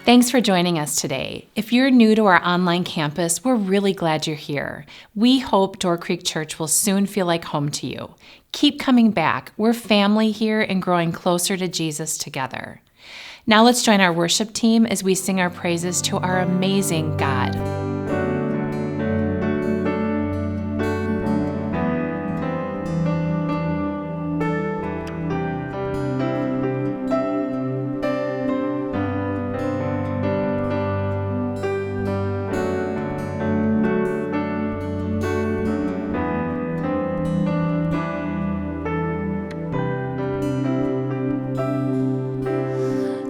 Thanks for joining us today. If you're new to our online campus, we're really glad you're here. We hope Door Creek Church will soon feel like home to you. Keep coming back. We're family here and growing closer to Jesus together. Now let's join our worship team as we sing our praises to our amazing God.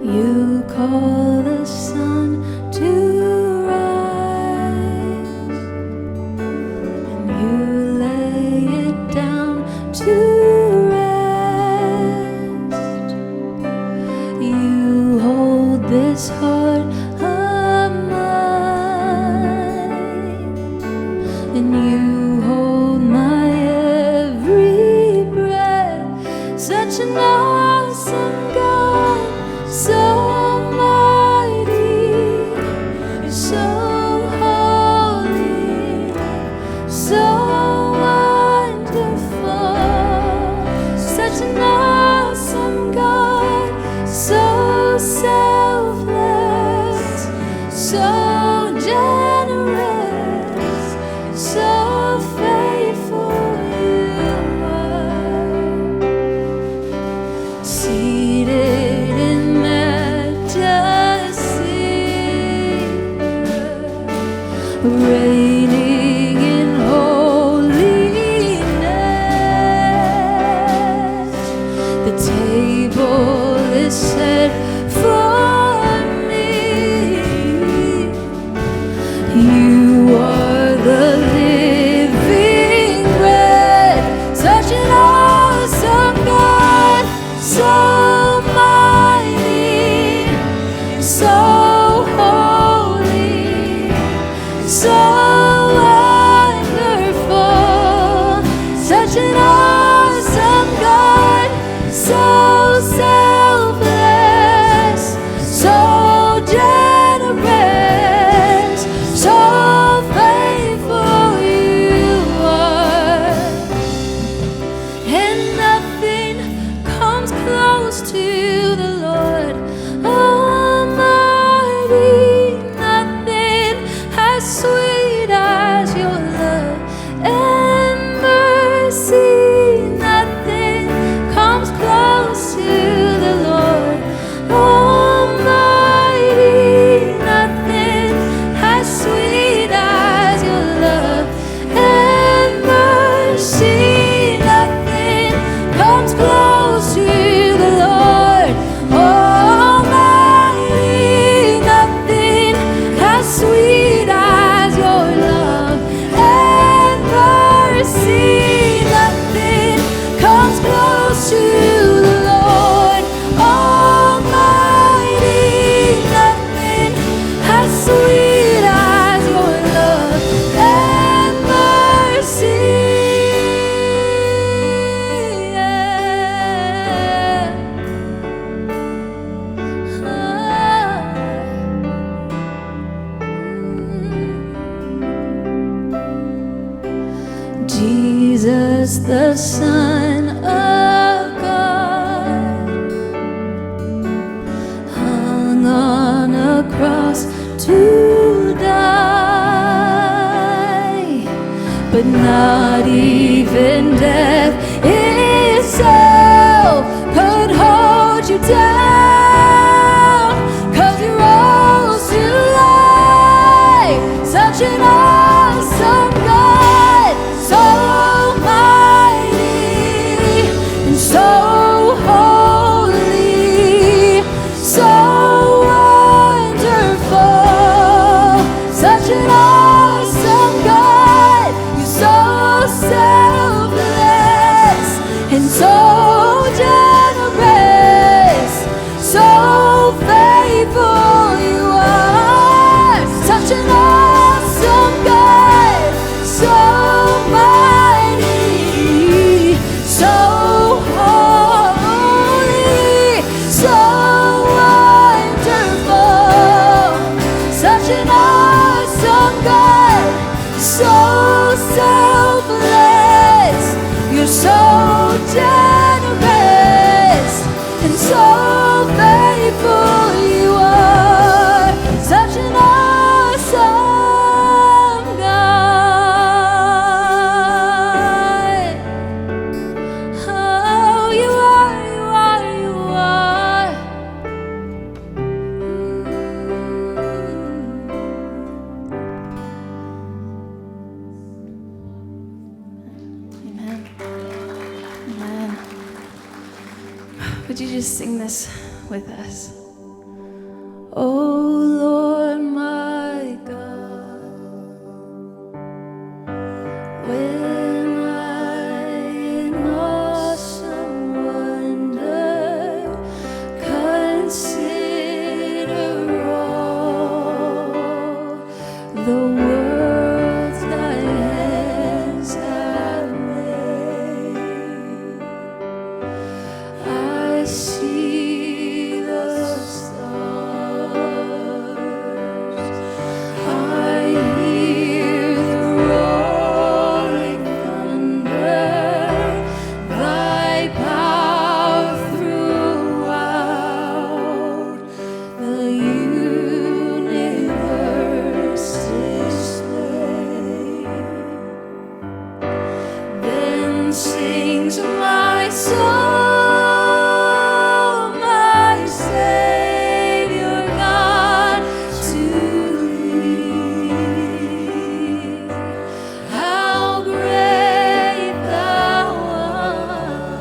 You call the sun to rise, and you lay it down to rest. You hold this heart of mine, and you hold my every breath. Such an awesome God, so mighty, so holy, so wonderful. Such an awesome God, so selfless, so generous, so faithful you are. Seated in majesty, reigning in holiness. The table is set for me. You are the living bread. Such an awesome God, so mighty, so holy, so wonderful. Such an awesome God, so selfless, so generous, so faithful you are. And nothing comes close to the Lord Almighty. Nothing as sweet as your love and mercy. Nothing comes close to the Lord Almighty. Nothing as sweet as your love and mercy. Nothing comes close to the Lord Almighty. Nothing as sweet as your love and mercy. Nothing comes close to the Lord Almighty. Nothing as sweet as your love and mercy. Jesus, the Son of God, hung on a cross to die, but not even death itself could hold you down, 'cause you rose to life. Such an awesome God, so mighty and so holy, so wonderful. Would you just sing this with us? Oh Lord my God, when I in awesome wonder consider all the worlds thy hands have made, I see the stars, I hear the rolling thunder, thy power throughout the universe display. Then sings my soul, my Savior God, to thee. How great thou art!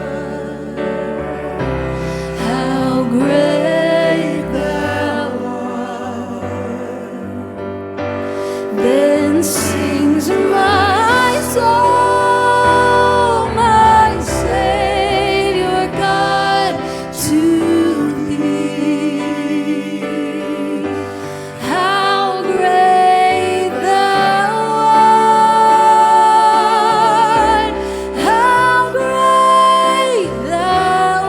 How great thou art! Then sings my soul, my Savior God, to thee. How great thou art! How great thou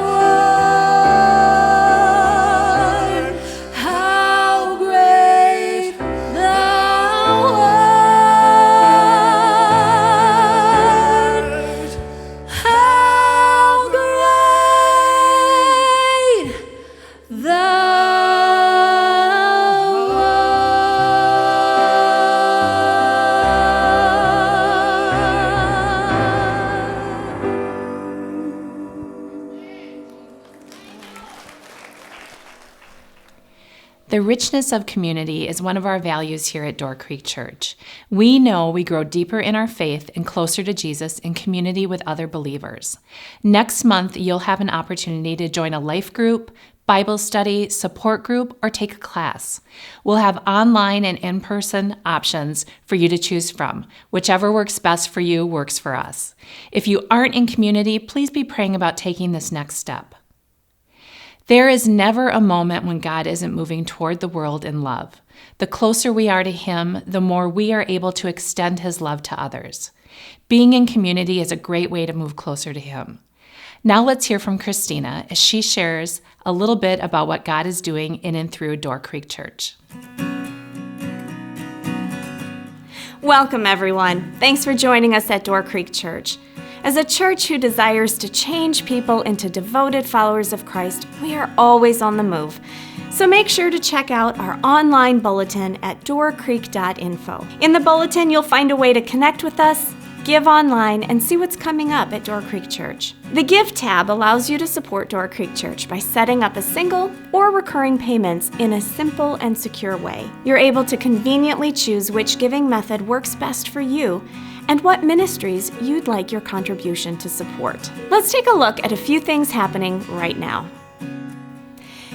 art! How great thou art! How great thou The richness of community is one of our values here at Door Creek Church. We know we grow deeper in our faith and closer to Jesus in community with other believers. Next month, you'll have an opportunity to join a life group, Bible study, support group, or take a class. We'll have online and in-person options for you to choose from. Whichever works best for you works for us. If you aren't in community, please be praying about taking this next step. There is never a moment when God isn't moving toward the world in love. The closer we are to Him, the more we are able to extend His love to others. Being in community is a great way to move closer to Him. Now let's hear from Christina as she shares a little bit about what God is doing in and through Door Creek Church. Welcome, everyone. Thanks for joining us at Door Creek Church. As a church who desires to change people into devoted followers of Christ, we are always on the move. So make sure to check out our online bulletin at doorcreek.info. In the bulletin, you'll find a way to connect with us, give online, and see what's coming up at Door Creek Church. The Give tab allows you to support Door Creek Church by setting up a single or recurring payments in a simple and secure way. You're able to conveniently choose which giving method works best for you and what ministries you'd like your contribution to support. Let's take a look at a few things happening right now.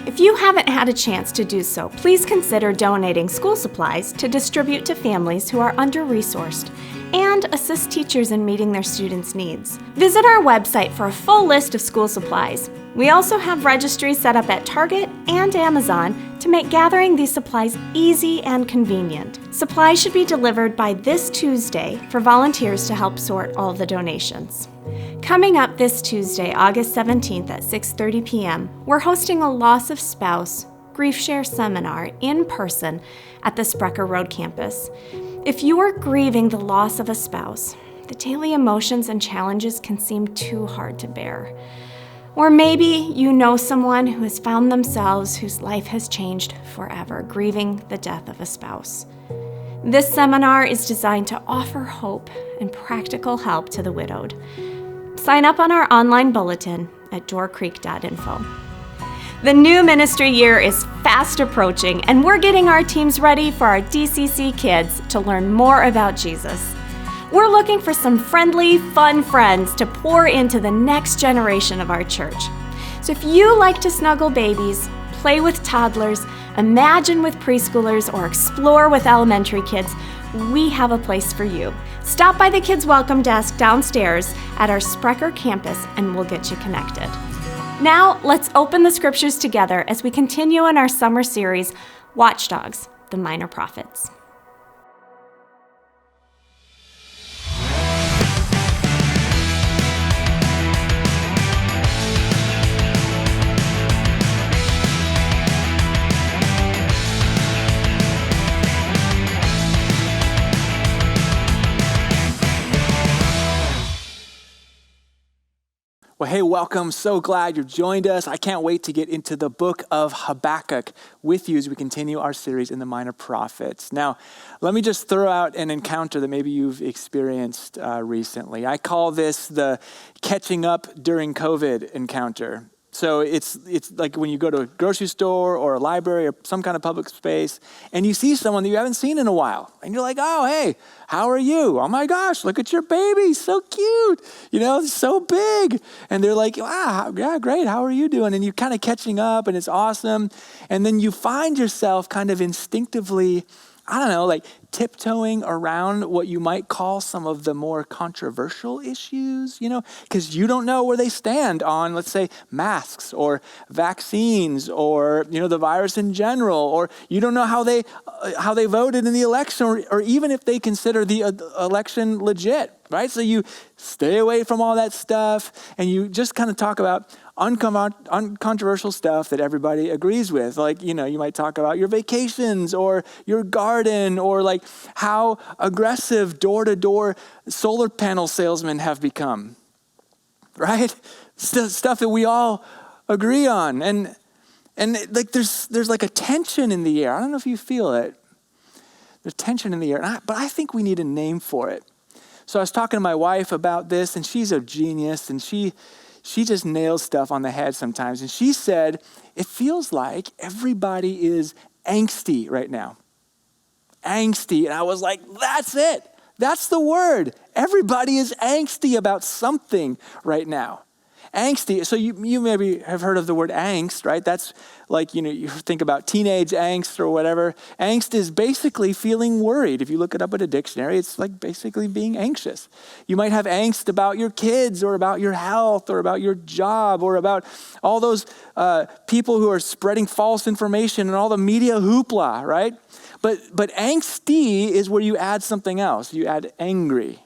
If you haven't had a chance to do so, please consider donating school supplies to distribute to families who are under-resourced and assist teachers in meeting their students' needs. Visit our website for a full list of school supplies. We also have registries set up at Target and Amazon to make gathering these supplies easy and convenient. Supplies should be delivered by this Tuesday for volunteers to help sort all the donations. Coming up this Tuesday, August 17th at 6:30 p.m., we're hosting a Loss of Spouse Grief Share seminar in person at the Sprecher Road campus. If you are grieving the loss of a spouse, the daily emotions and challenges can seem too hard to bear. Or maybe you know someone who has found themselves whose life has changed forever, grieving the death of a spouse. This seminar is designed to offer hope and practical help to the widowed. Sign up on our online bulletin at doorcreek.info. The new ministry year is fast approaching, and we're getting our teams ready for our DCC kids to learn more about Jesus. We're looking for some friendly, fun friends to pour into the next generation of our church. So if you like to snuggle babies, play with toddlers, imagine with preschoolers, or explore with elementary kids, we have a place for you. Stop by the Kids Welcome Desk downstairs at our Sprecher campus and we'll get you connected. Now, let's open the scriptures together as we continue in our summer series, Watchdogs, the Minor Prophets. Well, hey, welcome. So glad you've joined us. I can't wait to get into the book of Habakkuk with you as we continue our series in the Minor Prophets. Now, let me just throw out an encounter that maybe you've experienced recently. I call this the catching up during COVID encounter. So it's like when you go to a grocery store or a library or some kind of public space and you see someone that you haven't seen in a while. And you're like, oh, hey, how are you? Oh my gosh, look at your baby, so cute. So big. And they're like, wow, yeah, great, how are you doing? And you're kind of catching up and it's awesome. And then you find yourself kind of instinctively, tiptoeing around what you might call some of the more controversial issues, because you don't know where they stand on, let's say, masks or vaccines or, the virus in general, or you don't know how they voted in the election or even if they consider the election legit, right? So you stay away from all that stuff and you just kind of talk about uncontroversial stuff that everybody agrees with. Like, you might talk about your vacations or your garden or like how aggressive door-to-door solar panel salesmen have become, right? Stuff that we all agree on. And like there's like a tension in the air. I don't know if you feel it. There's tension in the air, but I think we need a name for it. So I was talking to my wife about this and she's a genius and she just nails stuff on the head sometimes. And she said, it feels like everybody is angsty right now. Angsty. And I was like, that's it. That's the word. Everybody is angsty about something right now. Angsty. So you maybe have heard of the word angst, right? That's like, you think about teenage angst or whatever. Angst is basically feeling worried. If you look it up in a dictionary, it's like basically being anxious. You might have angst about your kids or about your health or about your job or about all those people who are spreading false information and all the media hoopla, right? But angsty is where you add something else. You add angry.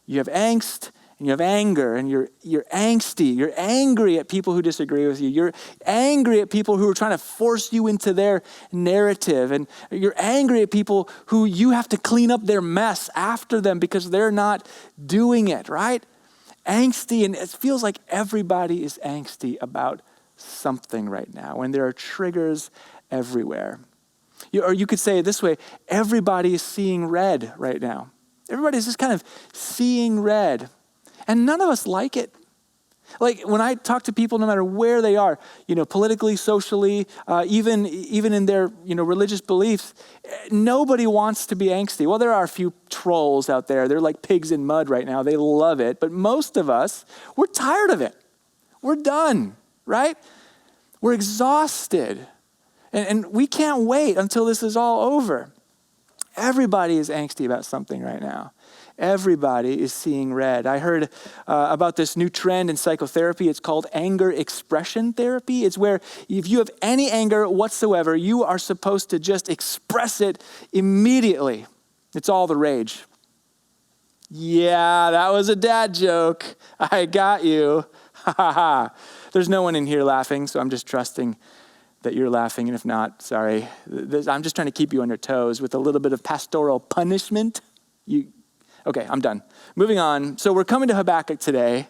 You have angst. And you have anger, and you're angsty. You're angry at people who disagree with you. You're angry at people who are trying to force you into their narrative. And you're angry at people who you have to clean up their mess after them because they're not doing it, right? Angsty, and it feels like everybody is angsty about something right now, and there are triggers everywhere. Or you could say it this way, everybody is seeing red right now. Everybody's just kind of seeing red. And none of us like it. Like when I talk to people, no matter where they are, politically, socially, even in their, religious beliefs, nobody wants to be angsty. Well, there are a few trolls out there. They're like pigs in mud right now. They love it. But most of us, we're tired of it. We're done, right? We're exhausted. And we can't wait until this is all over. Everybody is angsty about something right now. Everybody is seeing red. I heard about this new trend in psychotherapy. It's called anger expression therapy. It's where if you have any anger whatsoever, you are supposed to just express it immediately. It's all the rage. Yeah, that was a dad joke. I got you. Ha ha ha. There's no one in here laughing, so I'm just trusting that you're laughing. And if not, sorry. I'm just trying to keep you on your toes with a little bit of pastoral punishment. Okay, I'm done. Moving on. So we're coming to Habakkuk today.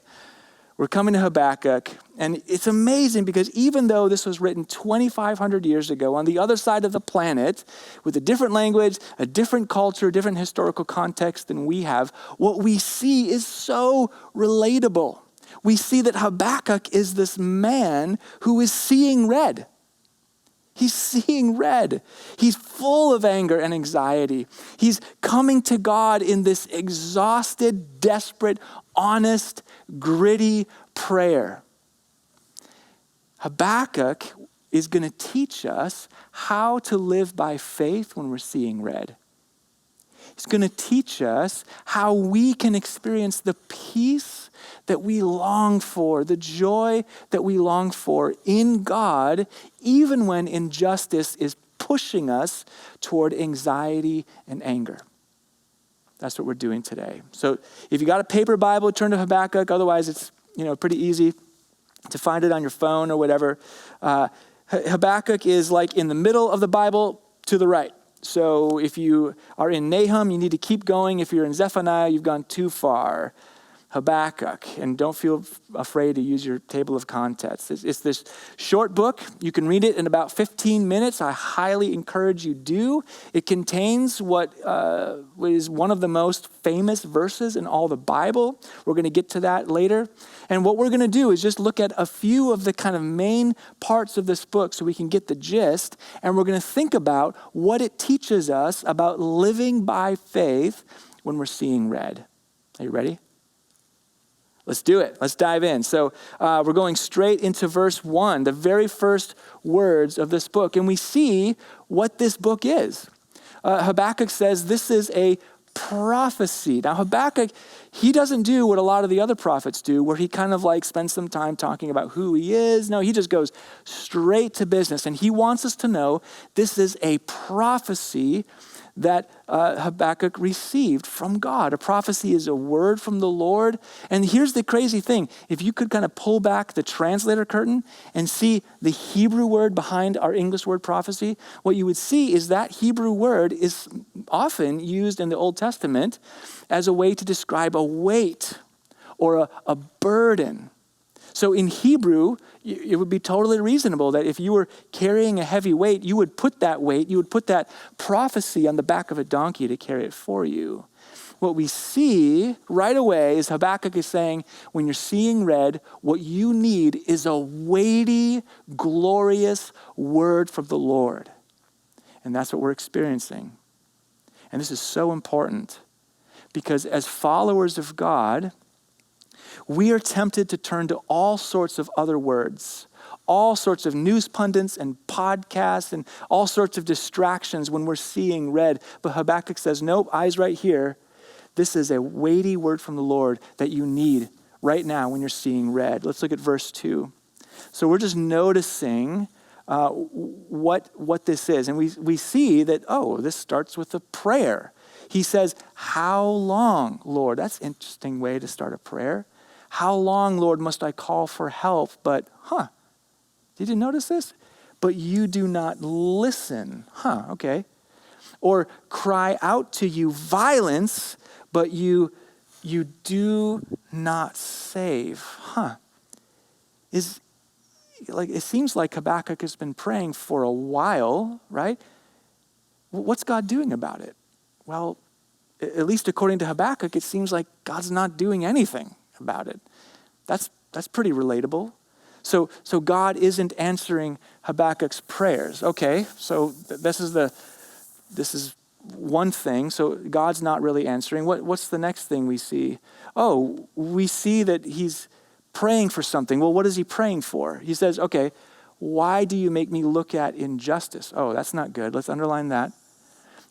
We're coming to Habakkuk. And it's amazing because even though this was written 2,500 years ago on the other side of the planet with a different language, a different culture, different historical context than we have, what we see is so relatable. We see that Habakkuk is this man who is seeing red. He's seeing red. He's full of anger and anxiety. He's coming to God in this exhausted, desperate, honest, gritty prayer. Habakkuk is going to teach us how to live by faith when we're seeing red. He's going to teach us how we can experience the peace that we long for, the joy that we long for in God, even when injustice is pushing us toward anxiety and anger. That's what we're doing today. So if you got a paper Bible, turn to Habakkuk. Otherwise, it's pretty easy to find it on your phone or whatever. Habakkuk is like in the middle of the Bible to the right. So if you are in Nahum, you need to keep going. If you're in Zephaniah, you've gone too far. Habakkuk, and don't feel afraid to use your table of contents. It's this short book. You can read it in about 15 minutes. I highly encourage you do. It contains what is one of the most famous verses in all the Bible. We're going to get to that later. And what we're going to do is just look at a few of the kind of main parts of this book so we can get the gist. And we're going to think about what it teaches us about living by faith when we're seeing red. Are you ready? Let's do it. Let's dive in. So we're going straight into verse 1, the very first words of this book. And we see what this book is. Habakkuk says this is a prophecy. Now Habakkuk, he doesn't do what a lot of the other prophets do, where he kind of like spends some time talking about who he is. No, he just goes straight to business. And he wants us to know this is a prophecy that Habakkuk received from God. A prophecy is a word from the Lord. And here's the crazy thing. If you could kind of pull back the translator curtain and see the Hebrew word behind our English word prophecy, what you would see is that Hebrew word is often used in the Old Testament as a way to describe a weight or a burden. So in Hebrew, it would be totally reasonable that if you were carrying a heavy weight, you would put that prophecy on the back of a donkey to carry it for you. What we see right away is Habakkuk is saying, when you're seeing red, what you need is a weighty, glorious word from the Lord. And that's what we're experiencing. And this is so important because as followers of God, we are tempted to turn to all sorts of other words, all sorts of news pundits and podcasts and all sorts of distractions when we're seeing red. But Habakkuk says, nope, eyes right here. This is a weighty word from the Lord that you need right now when you're seeing red. Let's look at verse 2. So we're just noticing what this is. And we see that, this starts with a prayer. He says, how long, Lord? That's an interesting way to start a prayer. How long, Lord, must I call for help? But, did you notice this? But you do not listen. Okay. Or cry out to you violence, but you do not save. It seems like Habakkuk has been praying for a while, right? What's God doing about it? Well, at least according to Habakkuk, it seems like God's not doing anything about it. That's pretty relatable. So God isn't answering Habakkuk's prayers. Okay, so this is one thing. So God's not really answering. What's the next thing we see? We see that he's praying for something. Well, what is he praying for? He says, okay, why do you make me look at injustice? That's not good. Let's underline that.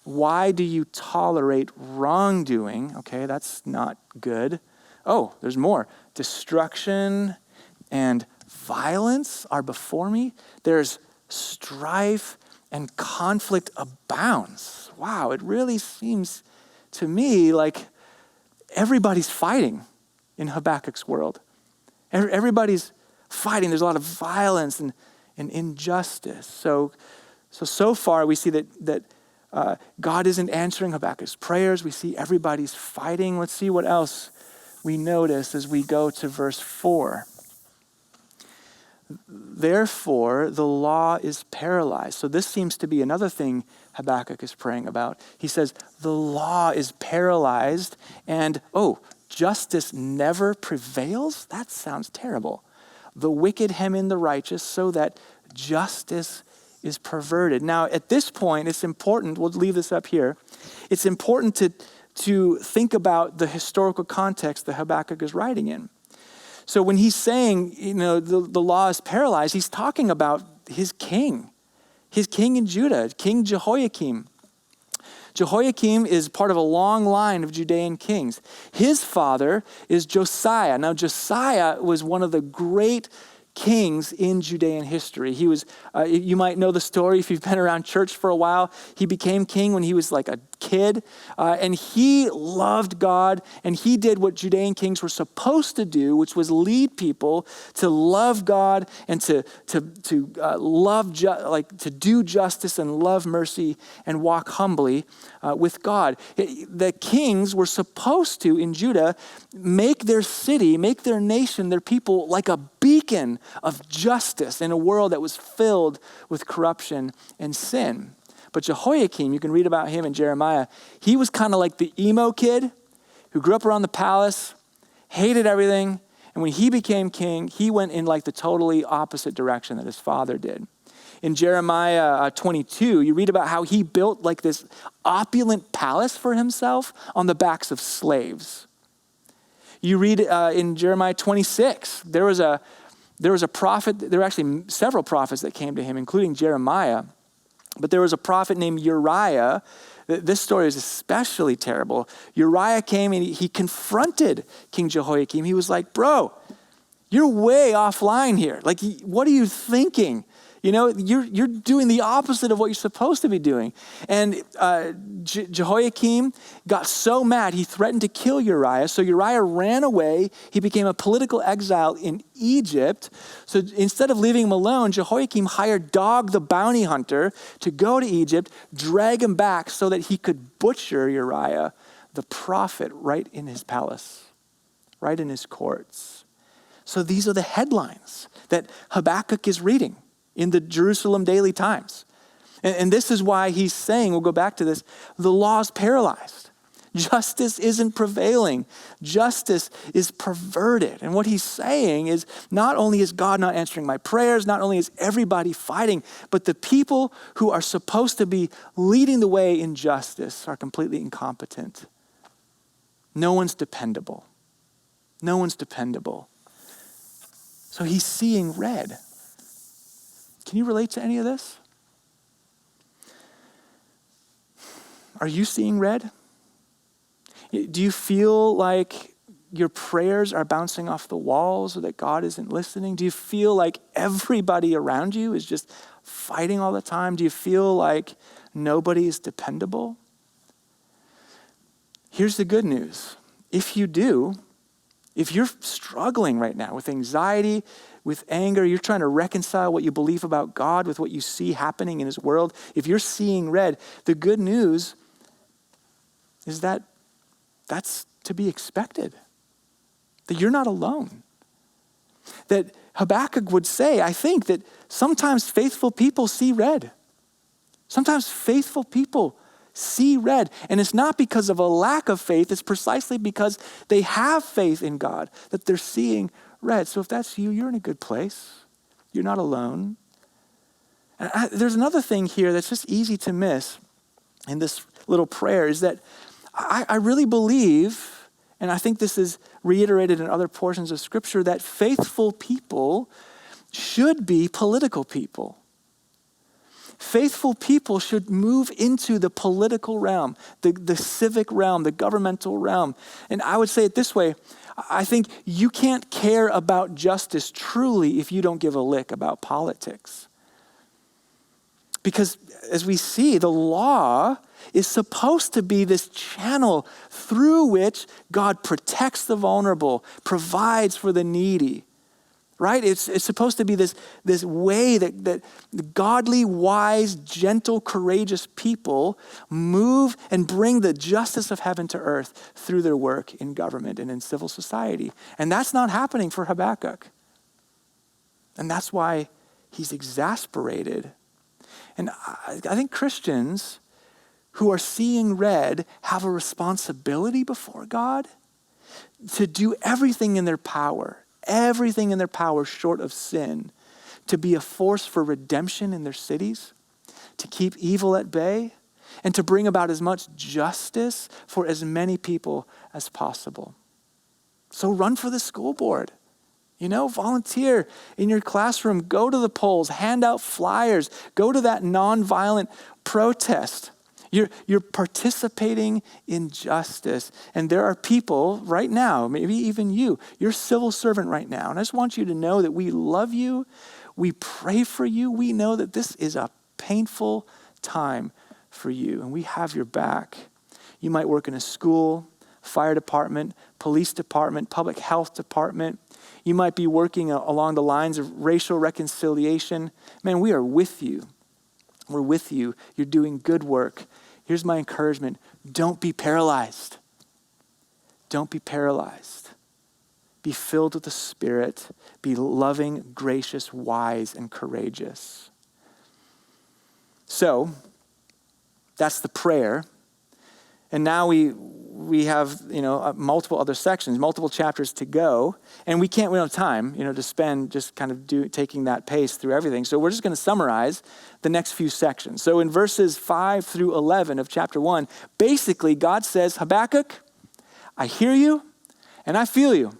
Why do you tolerate wrongdoing? Okay, that's not good. There's more. Destruction and violence are before me. There's strife and conflict abounds. Wow, it really seems to me like everybody's fighting in Habakkuk's world. Everybody's fighting. There's a lot of violence and injustice. So far we see that God isn't answering Habakkuk's prayers. We see everybody's fighting. Let's see what else we notice as we go to verse 4. Therefore, the law is paralyzed. So this seems to be another thing Habakkuk is praying about. He says, the law is paralyzed and, justice never prevails? That sounds terrible. The wicked hem in the righteous so that justice is perverted. Now, at this point, it's important, we'll leave this up here. It's important to think about the historical context that Habakkuk is writing in. So when he's saying, the law is paralyzed, he's talking about his king in Judah, King Jehoiakim. Jehoiakim is part of a long line of Judean kings. His father is Josiah. Now, Josiah was one of the great kings in Judean history. He was, you might know the story if you've been around church for a while. He became king when he was like a kid, and he loved God, and he did what Judean kings were supposed to do, which was lead people to love God and to do justice and love mercy and walk humbly with God. The kings were supposed to, in Judah, make their city, make their nation, their people like a beacon of justice in a world that was filled with corruption and sin. But Jehoiakim, you can read about him in Jeremiah, he was kind of like the emo kid who grew up around the palace, hated everything, and when he became king, he went in like the totally opposite direction that his father did. In Jeremiah 22, you read about how he built like this opulent palace for himself on the backs of slaves. You read in Jeremiah 26, there was a prophet, there were actually several prophets that came to him, including Jeremiah. But there was a prophet named Uriah. This story is especially terrible. Uriah came and he confronted King Jehoiakim. He was like, bro, you're way offline here. Like, what are you thinking? You're doing the opposite of what you're supposed to be doing. And Jehoiakim got so mad, he threatened to kill Uriah. So Uriah ran away. He became a political exile in Egypt. So instead of leaving him alone, Jehoiakim hired Dog the bounty hunter to go to Egypt, drag him back so that he could butcher Uriah, the prophet, right in his palace, right in his courts. So these are the headlines that Habakkuk is reading in the Jerusalem Daily Times. And this is why he's saying, we'll go back to this, the law is paralyzed. Justice isn't prevailing. Justice is perverted. And what he's saying is not only is God not answering my prayers, not only is everybody fighting, but the people who are supposed to be leading the way in justice are completely incompetent. No one's dependable. No one's dependable. So he's seeing red. Can you relate to any of this? Are you seeing red? Do you feel like your prayers are bouncing off the walls or that God isn't listening? Do you feel like everybody around you is just fighting all the time? Do you feel like nobody is dependable? Here's the good news. If you do, if you're struggling right now with anxiety, with anger, you're trying to reconcile what you believe about God with what you see happening in his world, if you're seeing red, the good news is that that's to be expected. That you're not alone. That Habakkuk would say, I think, that sometimes faithful people see red. Sometimes faithful people see red. And it's not because of a lack of faith, it's precisely because they have faith in God that they're seeing red. So if that's you, you're in a good place. You're not alone. And there's another thing here that's just easy to miss in this little prayer is that I really believe, and I think this is reiterated in other portions of Scripture, that faithful people should be political people. Faithful people should move into the political realm, the civic realm, the governmental realm. And I would say it this way, I think you can't care about justice truly if you don't give a lick about politics. Because as we see, the law is supposed to be this channel through which God protects the vulnerable, provides for the needy. Right? It's supposed to be this way that godly, wise, gentle, courageous people move and bring the justice of heaven to earth through their work in government and in civil society. And that's not happening for Habakkuk. And that's why he's exasperated. And I think Christians who are seeing red have a responsibility before God to do everything in their power short of sin, to be a force for redemption in their cities, to keep evil at bay, and to bring about as much justice for as many people as possible. So run for the school board. Volunteer in your classroom, go to the polls, hand out flyers, go to that nonviolent protest. You're participating in justice. And there are people right now, maybe even you're a civil servant right now. And I just want you to know that we love you. We pray for you. We know that this is a painful time for you, and we have your back. You might work in a school, fire department, police department, public health department. You might be working along the lines of racial reconciliation. Man, we are with you. We're with you. You're doing good work. Here's my encouragement. Don't be paralyzed. Don't be paralyzed. Be filled with the Spirit. Be loving, gracious, wise, and courageous. So, that's the prayer. And now we have, multiple other sections, multiple chapters to go. And we don't have time, to spend just kind of taking that pace through everything. So we're just going to summarize the next few sections. So in verses 5 through 11 of chapter 1, basically God says, Habakkuk, I hear you and I feel you.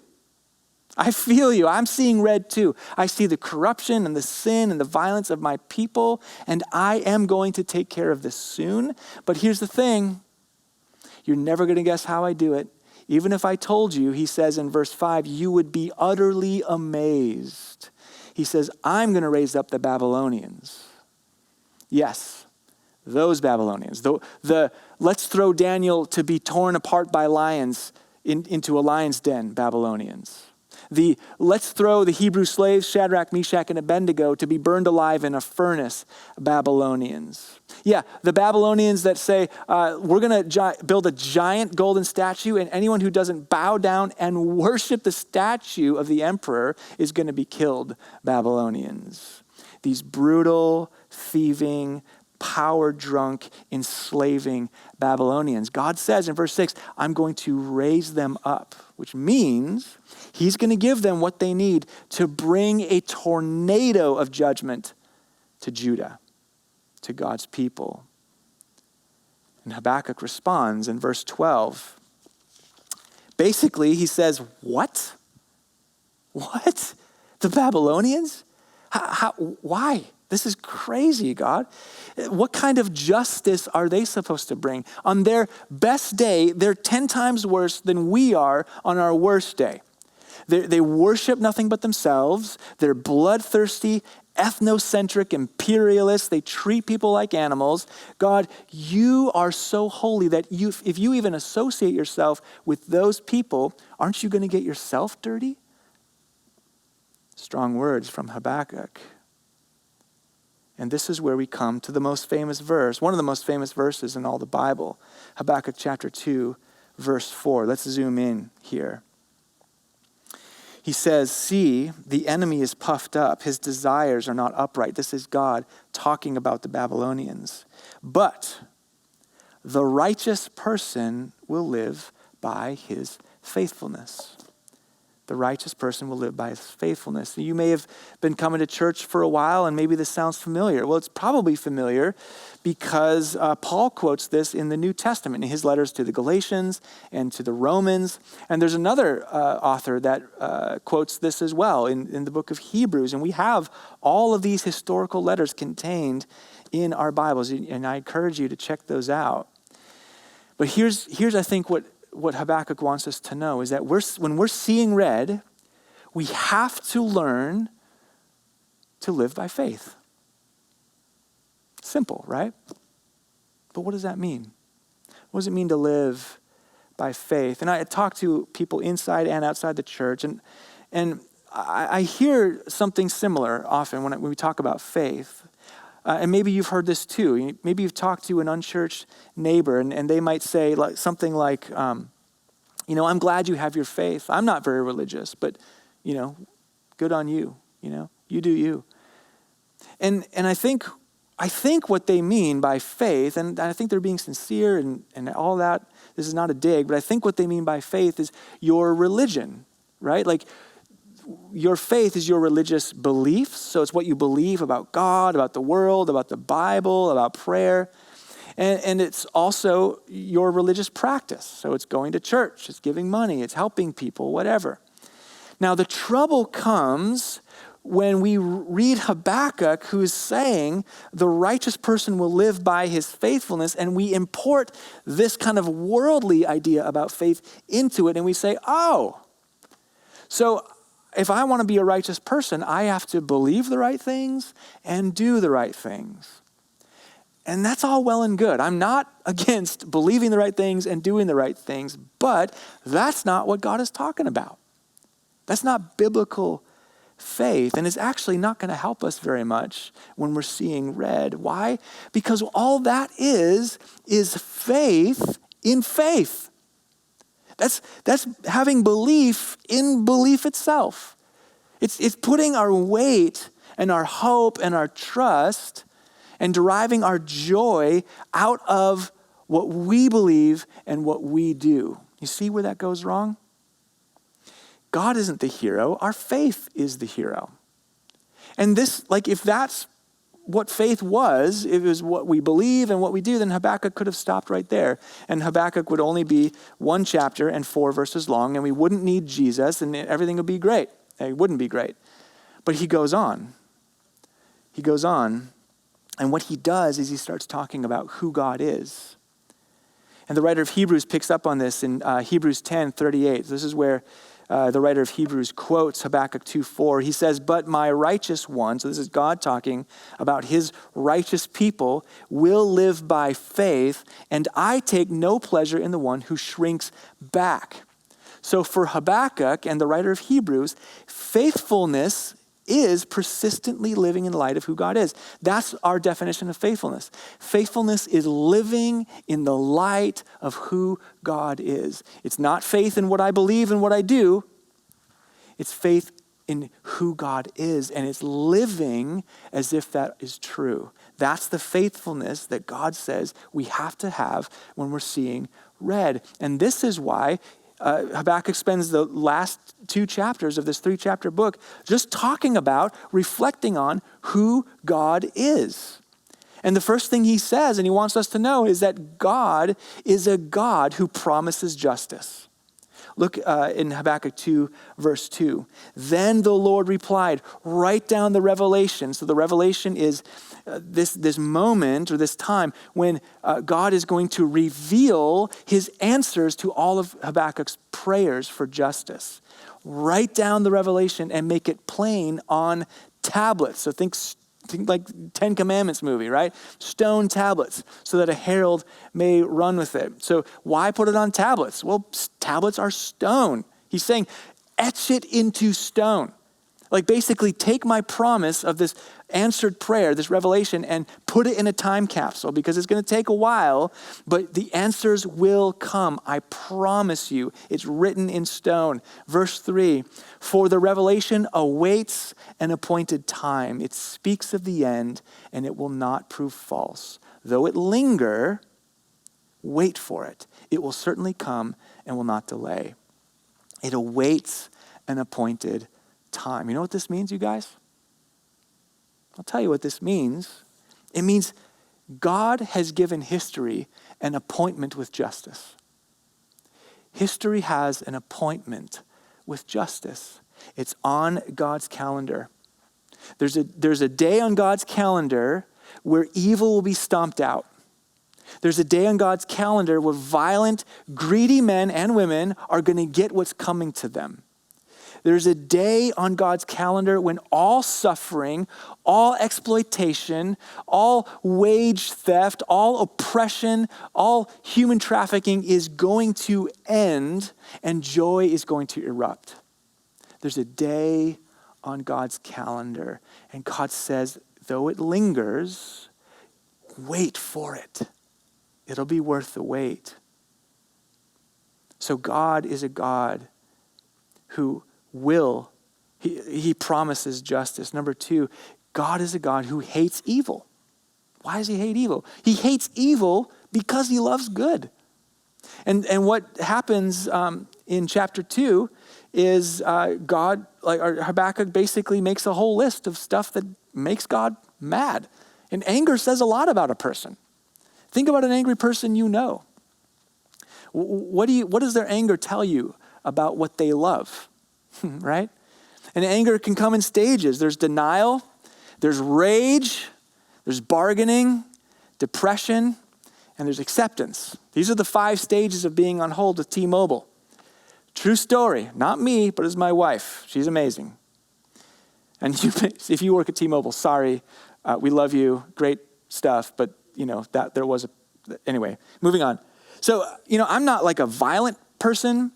I feel you. I'm seeing red too. I see the corruption and the sin and the violence of my people, and I am going to take care of this soon. But here's the thing. You're never going to guess how I do it. Even if I told you, he says in verse 5, you would be utterly amazed. He says, I'm going to raise up the Babylonians. Yes, those Babylonians. Let's throw Daniel to be torn apart by lions into a lion's den Babylonians. Let's throw the Hebrew slaves, Shadrach, Meshach, and Abednego, to be burned alive in a furnace, Babylonians. Yeah, the Babylonians that say, we're going to build a giant golden statue, and anyone who doesn't bow down and worship the statue of the emperor is going to be killed, Babylonians. These brutal, thieving, power-drunk, enslaving Babylonians. God says in verse 6, I'm going to raise them up, which means he's going to give them what they need to bring a tornado of judgment to Judah, to God's people. And Habakkuk responds in verse 12. Basically, he says, what? What? The Babylonians? Why? This is crazy, God. What kind of justice are they supposed to bring? On their best day, they're 10 times worse than we are on our worst day. They worship nothing but themselves. They're bloodthirsty, ethnocentric, imperialists. They treat people like animals. God, you are so holy that if you even associate yourself with those people, aren't you going to get yourself dirty? Strong words from Habakkuk. And this is where we come to the most famous verse, one of the most famous verses in all the Bible, Habakkuk chapter 2, verse 4. Let's zoom in here. He says, see, the enemy is puffed up. His desires are not upright. This is God talking about the Babylonians. But the righteous person will live by his faithfulness. The righteous person will live by his faithfulness. You may have been coming to church for a while, and maybe this sounds familiar. Well, it's probably familiar because Paul quotes this in the New Testament, in his letters to the Galatians and to the Romans. And there's another author that quotes this as well in the book of Hebrews. And we have all of these historical letters contained in our Bibles, and I encourage you to check those out. But here's I think, what Habakkuk wants us to know is that when we're seeing red, we have to learn to live by faith. Simple, right? But what does that mean? What does it mean to live by faith? And I talk to people inside and outside the church, and I hear something similar often when we talk about faith. And maybe you've heard this too. Maybe you've talked to an unchurched neighbor and they might say something like, I'm glad you have your faith. I'm not very religious, but, good on you. You do you. And I think what they mean by faith, and I think they're being sincere and all that, this is not a dig, but I think what they mean by faith is your religion, right? Like, your faith is your religious beliefs. So it's what you believe about God, about the world, about the Bible, about prayer. And it's also your religious practice. So it's going to church, it's giving money, it's helping people, whatever. Now, the trouble comes when we read Habakkuk, who is saying the righteous person will live by his faithfulness, and we import this kind of worldly idea about faith into it, and we say, oh, so if I want to be a righteous person, I have to believe the right things and do the right things. And that's all well and good. I'm not against believing the right things and doing the right things, but that's not what God is talking about. That's not biblical faith, and it's actually not going to help us very much when we're seeing red. Why? Because all that is faith in faith. That's having belief in belief itself. It's putting our weight and our hope and our trust and deriving our joy out of what we believe and what we do. You see where that goes wrong? God isn't the hero. Our faith is the hero. And this, if that's what faith was, it was what we believe and what we do, then Habakkuk could have stopped right there. And Habakkuk would only be 1 chapter and 4 verses long, and we wouldn't need Jesus, and everything would be great. It wouldn't be great. But he goes on. He goes on, and what he does is he starts talking about who God is. And the writer of Hebrews picks up on this in Hebrews 10:38. This is where the writer of Hebrews quotes Habakkuk 2:4. He says, "But my righteous one," so this is God talking about his righteous people, "will live by faith, and I take no pleasure in the one who shrinks back." So for Habakkuk and the writer of Hebrews, faithfulness is persistently living in light of who God is. That's our definition of faithfulness. Faithfulness is living in the light of who God is. It's not faith in what I believe and what I do. It's faith in who God is, and it's living as if that is true. That's the faithfulness that God says we have to have when we're seeing red. And this is why Habakkuk spends the last 2 chapters of this 3-chapter book just talking about, reflecting on who God is. And the first thing he says, and he wants us to know, is that God is a God who promises justice. Look in Habakkuk 2, verse 2. "Then the Lord replied," write down the revelation. So the revelation is this moment or this time when God is going to reveal his answers to all of Habakkuk's prayers for justice. Write down the revelation and make it plain on tablets. So think like 10 Commandments movie, right? Stone tablets so that a herald may run with it. So why put it on tablets? Well, tablets are stone. He's saying, etch it into stone. Like basically take my promise of this answered prayer, this revelation, and put it in a time capsule because it's going to take a while, but the answers will come. I promise you. It's written in stone. Verse 3, "For the revelation awaits an appointed time. It speaks of the end, and it will not prove false. Though it linger, wait for it. It will certainly come and will not delay." It awaits an appointed time. You know what this means, you guys? I'll tell you what this means. It means God has given history an appointment with justice. History has an appointment with justice. It's on God's calendar. There's a day on God's calendar where evil will be stomped out. There's a day on God's calendar where violent, greedy men and women are going to get what's coming to them. There's a day on God's calendar when all suffering, all exploitation, all wage theft, all oppression, all human trafficking is going to end and joy is going to erupt. There's a day on God's calendar, and God says, though it lingers, wait for it. It'll be worth the wait. So God is a God who he promises justice. Number 2, God is a God who hates evil. Why does he hate evil? He hates evil because he loves good. And what happens in chapter 2 is Habakkuk basically makes a whole list of stuff that makes God mad. And anger says a lot about a person. Think about an angry person you know. What does their anger tell you about what they love? right? And anger can come in stages. There's denial, there's rage, there's bargaining, depression, and there's acceptance. These are the 5 stages of being on hold with T-Mobile. True story, not me, but it's my wife. She's amazing. And if you work at T-Mobile, sorry, we love you, great stuff, but that there was anyway, moving on. So, I'm not like a violent person,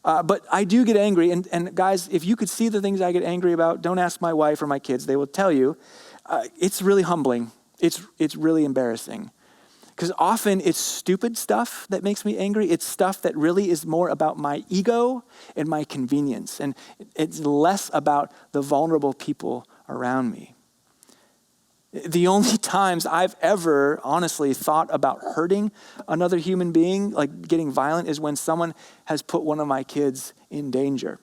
but I do get angry. And guys, if you could see the things I get angry about, don't ask my wife or my kids. They will tell you. It's really humbling. It's really embarrassing. Because often it's stupid stuff that makes me angry. It's stuff that really is more about my ego and my convenience. And it's less about the vulnerable people around me. The only times I've ever honestly thought about hurting another human being, like getting violent, is when someone has put one of my kids in danger.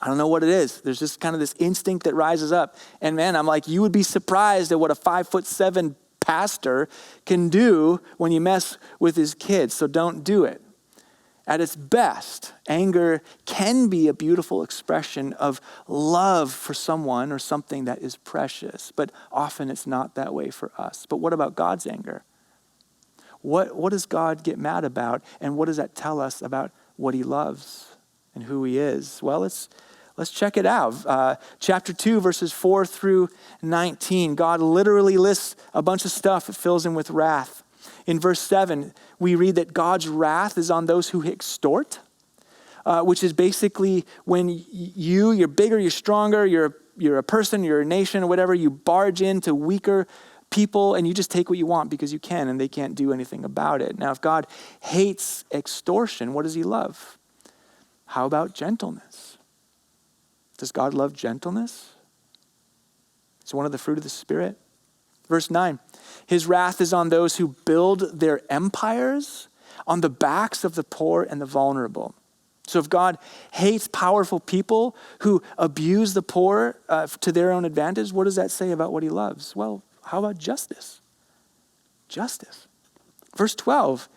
I don't know what it is. There's just kind of this instinct that rises up. And man, I'm like, you would be surprised at what a 5'7" pastor can do when you mess with his kids. So don't do it. At its best, anger can be a beautiful expression of love for someone or something that is precious, but often it's not that way for us. But what about God's anger? What does God get mad about, and what does that tell us about what he loves and who he is? Well, let's check it out. Chapter 2, verses 4 through 19. God literally lists a bunch of stuff that fills in with wrath. In verse 7, we read that God's wrath is on those who extort, which is basically when you're bigger, you're stronger, you're a person, you're a nation or whatever, you barge into weaker people and you just take what you want because you can and they can't do anything about it. Now, if God hates extortion, what does he love? How about gentleness? Does God love gentleness? It's one of the fruit of the Spirit. Verse 9, his wrath is on those who build their empires on the backs of the poor and the vulnerable. So if God hates powerful people who abuse the poor to their own advantage, what does that say about what he loves? Well, how about justice? Justice. Verse 12,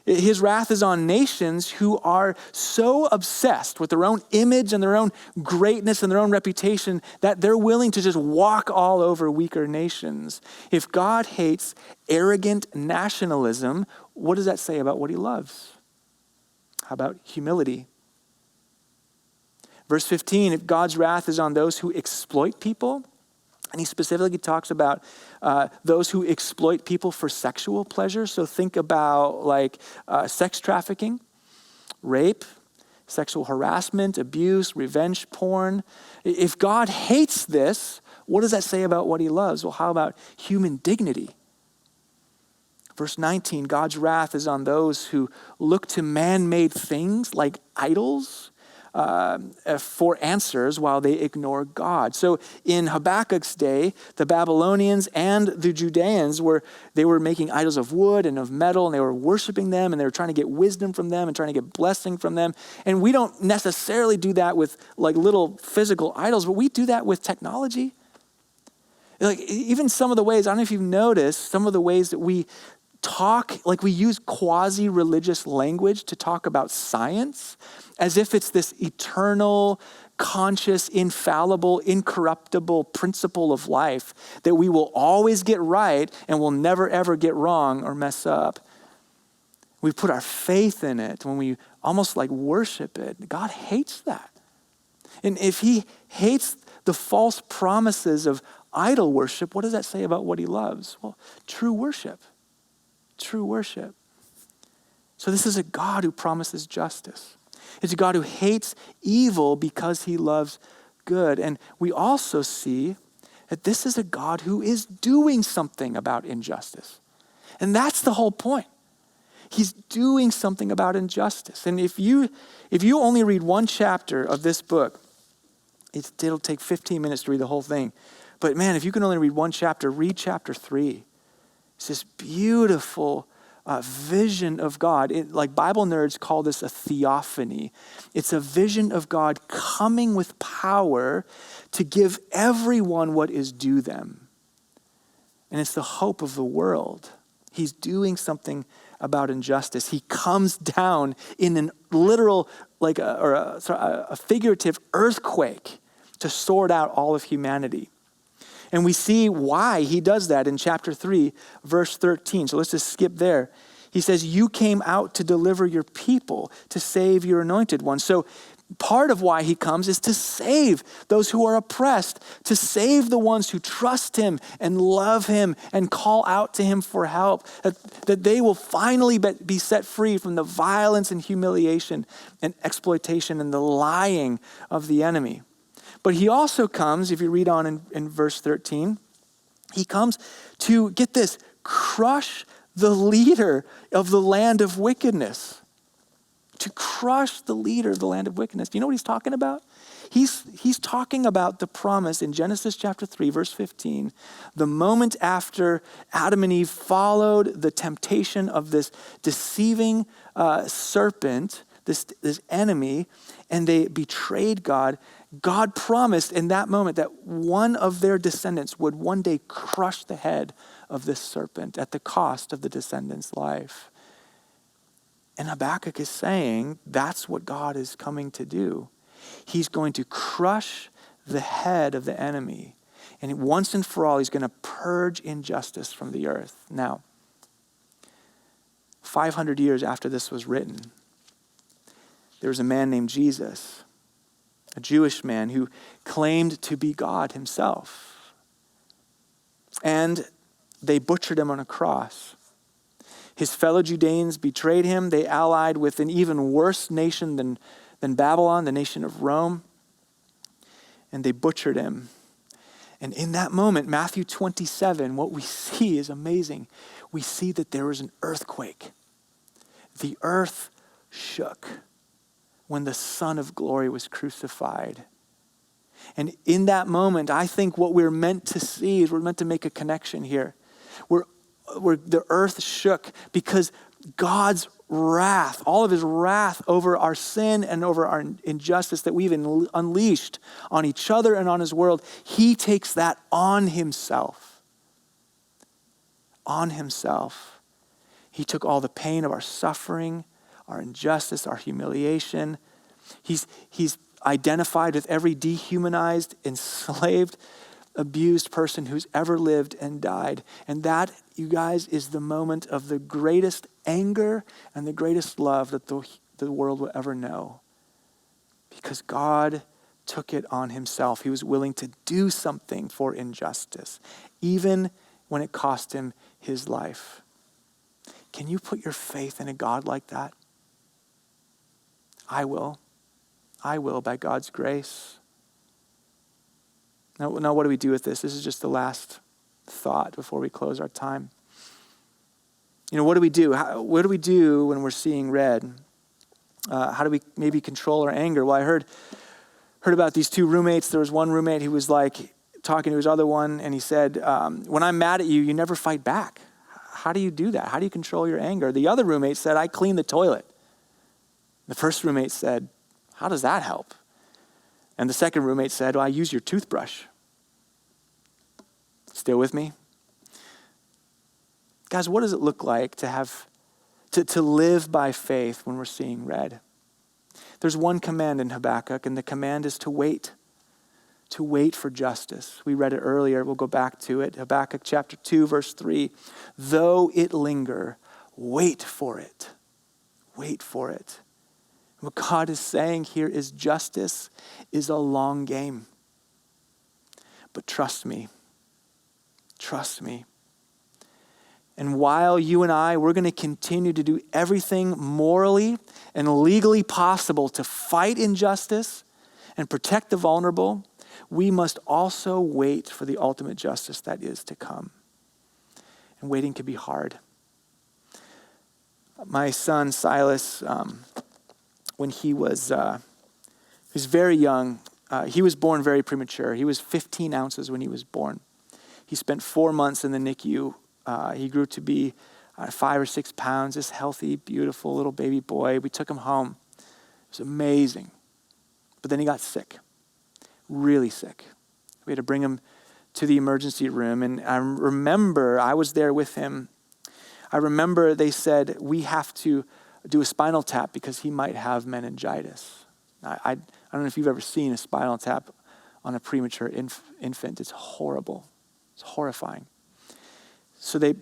his wrath is on nations who are so obsessed with their own image and their own greatness and their own reputation that they're willing to just walk all over weaker nations. If God hates arrogant nationalism, what does that say about what he loves? How about humility? Verse 15, if God's wrath is on those who exploit people, and he specifically talks about those who exploit people for sexual pleasure. So think about like sex trafficking, rape, sexual harassment, abuse, revenge porn. If God hates this, what does that say about what he loves? Well, how about human dignity? Verse 19, God's wrath is on those who look to man-made things like idols for answers while they ignore God. So in Habakkuk's day, the Babylonians and the Judeans were making idols of wood and of metal, and they were worshiping them, and they were trying to get wisdom from them and trying to get blessing from them. And we don't necessarily do that with like little physical idols, but we do that with technology. Like even some of the ways, I don't know if you've noticed, some of the ways that we talk, like we use quasi-religious language to talk about science as if it's this eternal, conscious, infallible, incorruptible principle of life that we will always get right and will never ever get wrong or mess up. We put our faith in it when we almost like worship it. God hates that. And if he hates the false promises of idol worship, what does that say about what he loves? Well, true worship. True worship. So this is a God who promises justice. It's a God who hates evil because he loves good. And we also see that this is a God who is doing something about injustice. And that's the whole point. He's doing something about injustice. And if you only read one chapter of this book, it'll take 15 minutes to read the whole thing. But man, if you can only read one chapter, read chapter 3. It's this beautiful vision of God. Like Bible nerds call this a theophany. It's a vision of God coming with power to give everyone what is due them. And it's the hope of the world. He's doing something about injustice. He comes down in a literal a figurative earthquake to sort out all of humanity. And we see why he does that in chapter 3, verse 13. So let's just skip there. He says, you came out to deliver your people, to save your anointed one. So part of why he comes is to save those who are oppressed, to save the ones who trust him and love him and call out to him for help, that they will finally be set free from the violence and humiliation and exploitation and the lying of the enemy. But he also comes, if you read on in verse 13, he comes to, get this, crush the leader of the land of wickedness. To crush the leader of the land of wickedness. Do you know what he's talking about? He's talking about the promise in Genesis chapter 3, verse 15, the moment after Adam and Eve followed the temptation of this deceiving serpent, this enemy, and they betrayed God. God promised in that moment that one of their descendants would one day crush the head of this serpent at the cost of the descendant's life. And Habakkuk is saying that's what God is coming to do. He's going to crush the head of the enemy. And once and for all, he's going to purge injustice from the earth. Now, 500 years after this was written, there was a man named Jesus, a Jewish man who claimed to be God himself. And they butchered him on a cross. His fellow Judeans betrayed him. They allied with an even worse nation than Babylon, the nation of Rome. And they butchered him. And in that moment, Matthew 27, what we see is amazing. We see that there was an earthquake. The earth shook when the Son of Glory was crucified. And in that moment, I think what we're meant to see is we're meant to make a connection here. Where the earth shook because God's wrath, all of his wrath over our sin and over our injustice that we've unleashed on each other and on his world, he takes that on himself. On himself. He took all the pain of our suffering, our injustice, our humiliation. He's identified with every dehumanized, enslaved, abused person who's ever lived and died. And that, you guys, is the moment of the greatest anger and the greatest love that the world will ever know. Because God took it on himself. He was willing to do something for injustice, even when it cost him his life. Can you put your faith in a God like that? I will. I will, by God's grace. Now, what do we do with this? This is just the last thought before we close our time. What do we do? What do we do when we're seeing red? How do we maybe control our anger? Well, I heard about these two roommates. There was one roommate who was like talking to his other one, and he said, when I'm mad at you, you never fight back. How do you do that? How do you control your anger? The other roommate said, I clean the toilet. The first roommate said, how does that help? And the second roommate said, well, I use your toothbrush. Still with me? Guys, what does it look like to live by faith when we're seeing red? There's one command in Habakkuk, and the command is to wait for justice. We read it earlier. We'll go back to it. Habakkuk chapter 2, verse 3. Though it linger, wait for it. Wait for it. What God is saying here is justice is a long game. But trust me. Trust me. And while you and we're going to continue to do everything morally and legally possible to fight injustice and protect the vulnerable, we must also wait for the ultimate justice that is to come. And waiting can be hard. My son, Silas, when he was very young, he was born very premature. He was 15 ounces when he was born. He spent 4 months in the NICU. He grew to be 5 or 6 pounds, this healthy, beautiful little baby boy. We took him home. It was amazing. But then he got sick, really sick. We had to bring him to the emergency room. And I remember, I was there with him. I remember they said, we have to do a spinal tap because he might have meningitis. I don't know if you've ever seen a spinal tap on a premature infant. It's horrible. It's horrifying. So they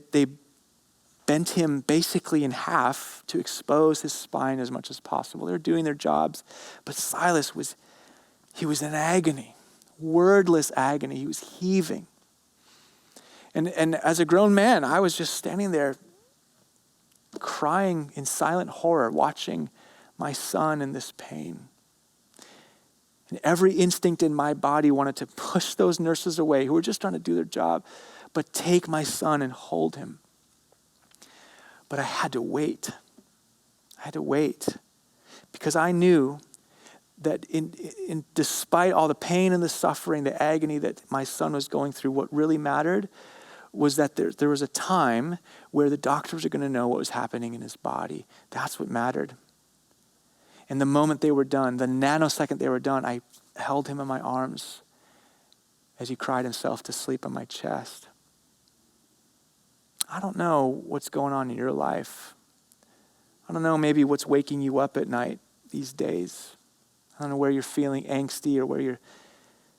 bent him basically in half to expose his spine as much as possible. They're doing their jobs. But Silas was in agony, wordless agony. He was heaving. And as a grown man, I was just standing there crying in silent horror, watching my son in this pain. And every instinct in my body wanted to push those nurses away who were just trying to do their job, but take my son and hold him. But I had to wait. I had to wait because I knew that in despite all the pain and the suffering, the agony that my son was going through, what really mattered was that there was a time where the doctors are going to know what was happening in his body. That's what mattered. And the moment they were done, the nanosecond they were done, I held him in my arms as he cried himself to sleep on my chest. I don't know what's going on in your life. I don't know maybe what's waking you up at night these days. I don't know where you're feeling angsty or where you're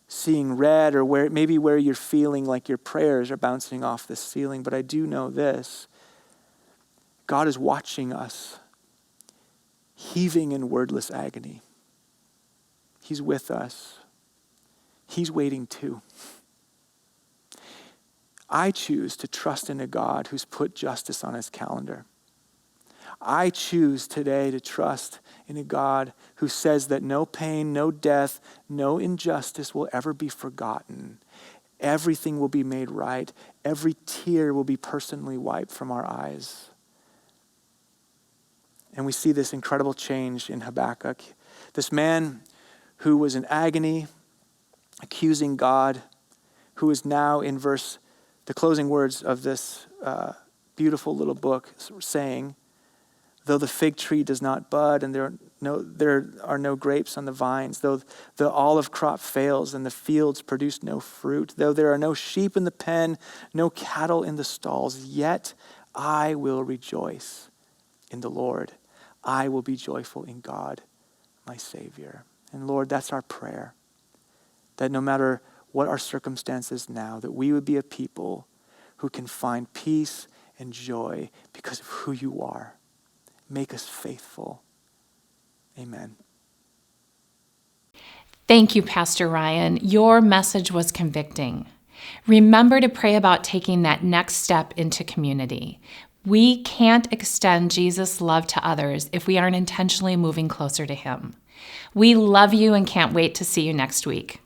seeing red or where you're feeling like your prayers are bouncing off the ceiling. But I do know this. God is watching us, heaving in wordless agony. He's with us. He's waiting too. I choose to trust in a God who's put justice on his calendar. I choose today to trust in a God who says that no pain, no death, no injustice will ever be forgotten. Everything will be made right. Every tear will be personally wiped from our eyes. And we see this incredible change in Habakkuk. This man who was in agony, accusing God, who is now in the closing words of this beautiful little book saying, though the fig tree does not bud and there are no grapes on the vines, though the olive crop fails and the fields produce no fruit, though there are no sheep in the pen, no cattle in the stalls, yet I will rejoice in the Lord. I will be joyful in God, my Savior. And Lord, that's our prayer, that no matter what our circumstances now, that we would be a people who can find peace and joy because of who you are. Make us faithful. Amen. Thank you, Pastor Ryan. Your message was convicting. Remember to pray about taking that next step into community. We can't extend Jesus' love to others if we aren't intentionally moving closer to him. We love you and can't wait to see you next week.